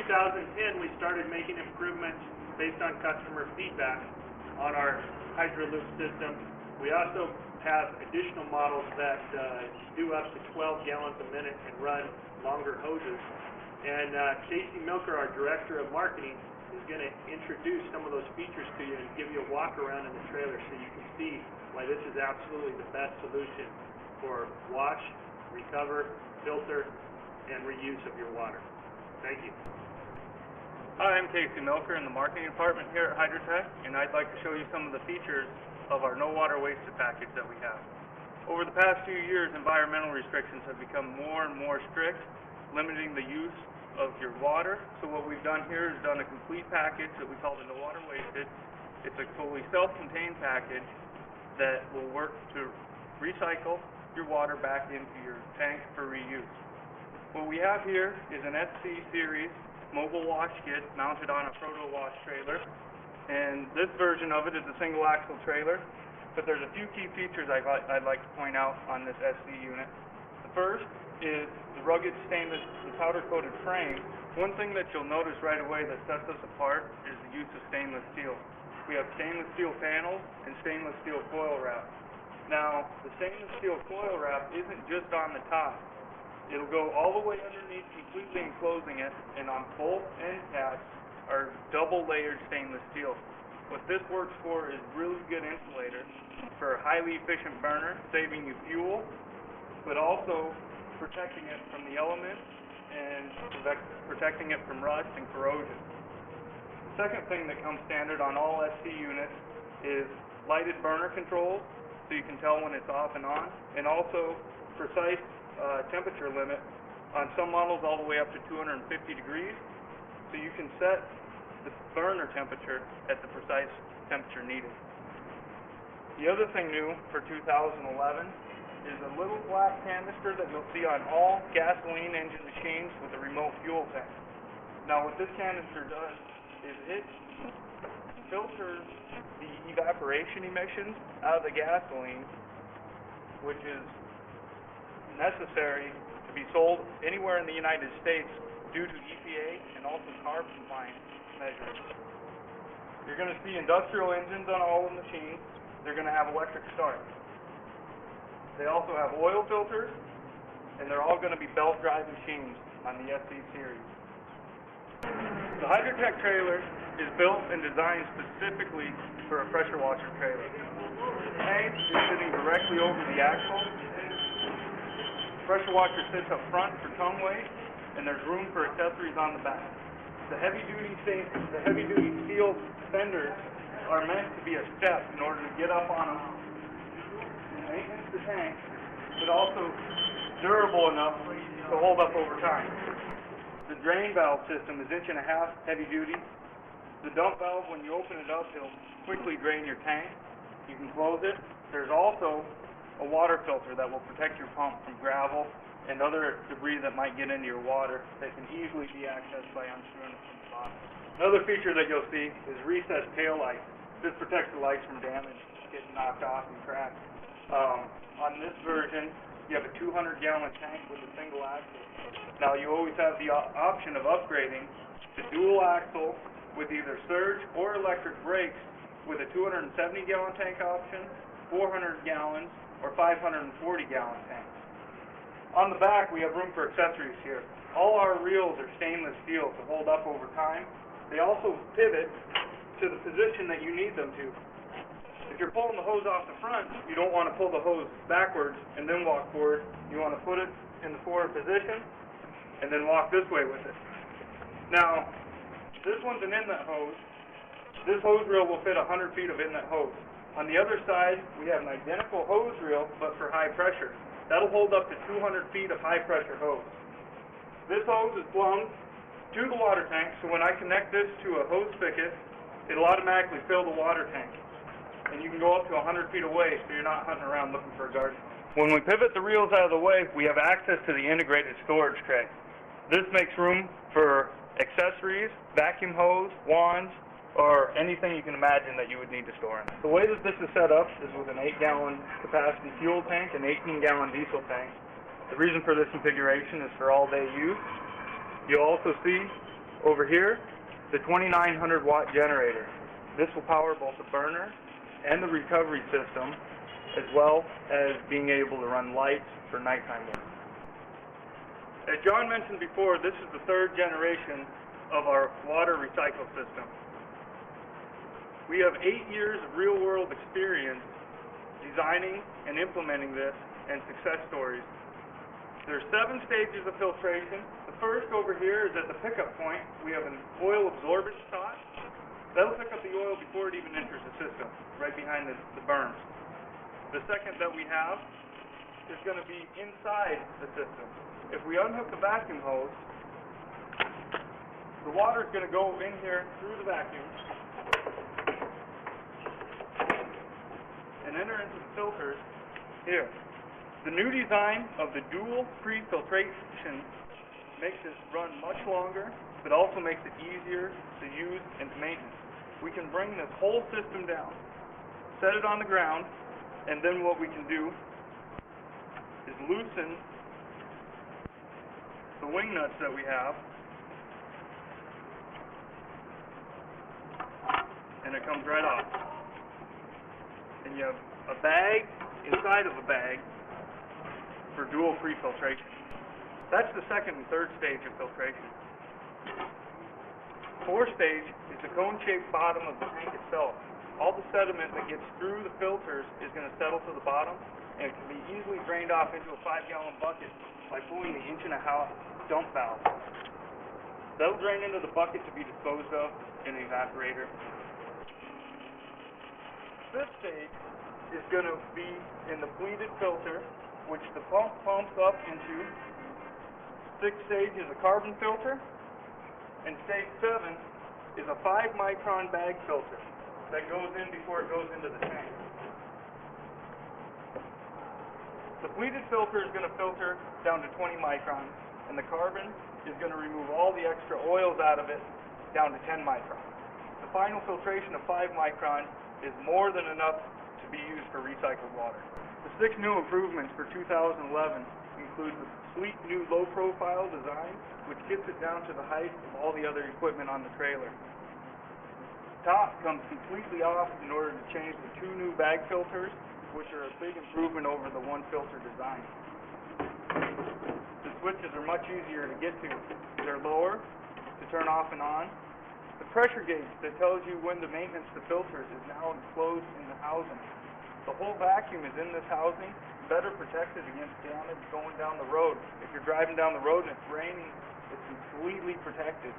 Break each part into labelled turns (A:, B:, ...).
A: 2010, we started making improvements based on customer feedback on our HydroLoop system. We also have additional models that do up to 12 gallons a minute and run longer hoses. And Casey Milker, our Director of Marketing, is going to introduce some of those features to you and give you a walk around in the trailer so you can see why this is absolutely the best solution for wash, recover, filter, and reuse of your water. Thank you.
B: Hi, I'm Casey Milker in the marketing department here at Hydrotech, and I'd like to show you some of the features of our no water wasted package that we have. Over the past few years, environmental restrictions have become more and more strict, limiting the use of your water. So what we've done here is done a complete package that we call the no water wasted. It's a fully self-contained package that will work to recycle your water back into your tank for reuse. What we have here is an SC series mobile wash kit mounted on a proto wash trailer, and this version of it is a single axle trailer, but there's a few key features I'd like to point out on this SC unit. The first is the rugged stainless and powder coated frame. One thing that you'll notice right away that sets us apart is the use of stainless steel. We have stainless steel panels and stainless steel coil wrap. Now, the stainless steel coil wrap isn't just on the top. It'll go all the way underneath, completely enclosing it, and on both end caps are double layered stainless steel. What this works for is really good insulator for a highly efficient burner, saving you fuel, but also protecting it from the elements and protecting it from rust and corrosion. The second thing that comes standard on all SC units is lighted burner controls, so you can tell when it's off and on, and also precise temperature limit on some models all the way up to 250 degrees, so you can set the burner temperature at the precise temperature needed. The other thing new for 2011 is a little black canister that you'll see on all gasoline engine machines with a remote fuel tank. Now what this canister does is it filters the evaporation emissions out of the gasoline, which is necessary to be sold anywhere in the United States due to EPA and also CARB compliance measures. You're going to see industrial engines on all the machines. They're going to have electric start. They also have oil filters, and they're all going to be belt drive machines on the SC series. The Hydrotech trailer is built and designed specifically for a pressure washer trailer. The tank is sitting directly over the axle. Pressure washer sits up front for tongue weight, and there's room for accessories on the back. The heavy-duty steel fenders are meant to be a step in order to get up on them and maintenance the tank, but also durable enough to hold up over time. The drain valve system is 1.5 inches heavy-duty. The dump valve, when you open it up, it'll quickly drain your tank. You can close it. There's also a water filter that will protect your pump from gravel and other debris that might get into your water that can easily be accessed by unscrewing it from the bottom. Another feature that you'll see is recessed tail light. This protects the lights from damage, getting knocked off and cracked. On this version, you have a 200-gallon tank with a single axle. Now you always have the option of upgrading to dual axle with either surge or electric brakes with a 270-gallon tank option, 400 gallons, or 540-gallon tanks. On the back, we have room for accessories here. All our reels are stainless steel to hold up over time. They also pivot to the position that you need them to. If you're pulling the hose off the front, you don't want to pull the hose backwards and then walk forward. You want to put it in the forward position and then walk this way with it. Now, this one's an inlet hose. This hose reel will fit 100 feet of inlet hose. On the other side, we have an identical hose reel, but for high pressure. That'll hold up to 200 feet of high pressure hose. This hose is plumbed to the water tank, so when I connect this to a hose spigot, it'll automatically fill the water tank. And you can go up to 100 feet away, so you're not hunting around looking for a garden. When we pivot the reels out of the way, we have access to the integrated storage tray. This makes room for accessories, vacuum hose, wands, or anything you can imagine that you would need to store in it. The way that this is set up is with an 8-gallon capacity fuel tank and 18-gallon diesel tank. The reason for this configuration is for all-day use. You'll also see Over here, the 2900 watt generator. This will power both the burner and the recovery system, as well as being able to run lights for nighttime work. As John mentioned before, this is the third generation of our water recycle system. We have 8 years of real-world experience designing and implementing this, and success stories. There's 7 stages of filtration. The first over here is at the pickup point. We have an oil absorbent shot. That'll pick up the oil before it even enters the system, right behind the berms. The second that we have is going to be inside the system. If we unhook the vacuum hose, the water is going to go in here through the vacuum and enter into the filters here. The new design of the dual pre-filtration makes this run much longer, but also makes it easier to use and to maintenance. We can bring this whole system down, set it on the ground, and then what we can do is loosen the wing nuts that we have, and it comes right off. And you have a bag inside of a bag for dual pre-filtration. That's the second and third stage of filtration. Fourth stage is the cone-shaped bottom of the tank itself. All the sediment that gets through the filters is going to settle to the bottom, and it can be easily drained off into a 5-gallon bucket by pulling the 1.5-inch dump valve. That'll drain into the bucket to be disposed of in an evaporator. Fifth stage is going to be in the pleated filter, which the pump pumps up into. Sixth stage is a carbon filter, and stage 7 is a 5-micron bag filter that goes in before it goes into the tank. The pleated filter is going to filter down to 20 microns, and the carbon is going to remove all the extra oils out of it down to 10 microns. The final filtration of 5 micron is more than enough to be used for recycled water. The 6 new improvements for 2011 include the sleek new low-profile design, which gets it down to the height of all the other equipment on the trailer. Top comes completely off in order to change the 2 new bag filters, which are a big improvement over the 1-filter design. The switches are much easier to get to. They're lower to turn off and on. The pressure gauge that tells you when to maintenance the filters is now enclosed in the housing. The whole vacuum is in this housing, better protected against damage going down the road. If you're driving down the road and it's raining, it's completely protected.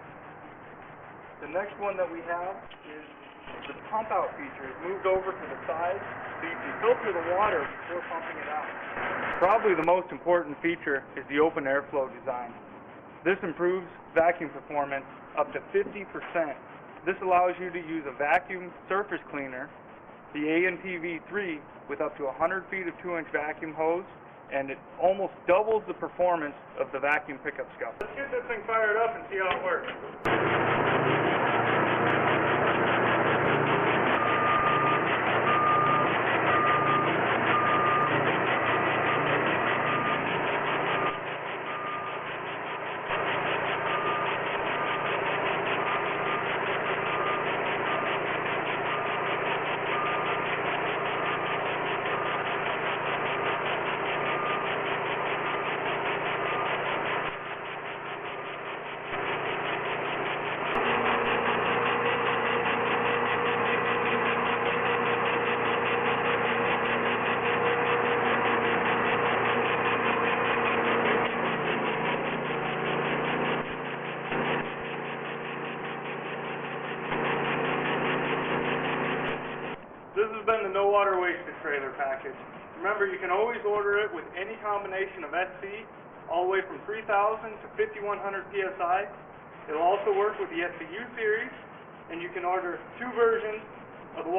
B: The next one that we have is the pump out feature. It's moved over to the side so you can filter the water before pumping it out. Probably the most important feature is the open airflow design. This improves vacuum performance up to 50%. This allows you to use a vacuum surface cleaner, the A&P V3, with up to 100 feet of 2-inch vacuum hose, and it almost doubles the performance of the vacuum pickup scupper. Let's get this thing fired up and see how it works. This has been the No Water Wasted trailer package. Remember, you can always order it with any combination of SC, all the way from 3,000 to 5,100 PSI. It'll also work with the SCU series, and you can order 2 versions of the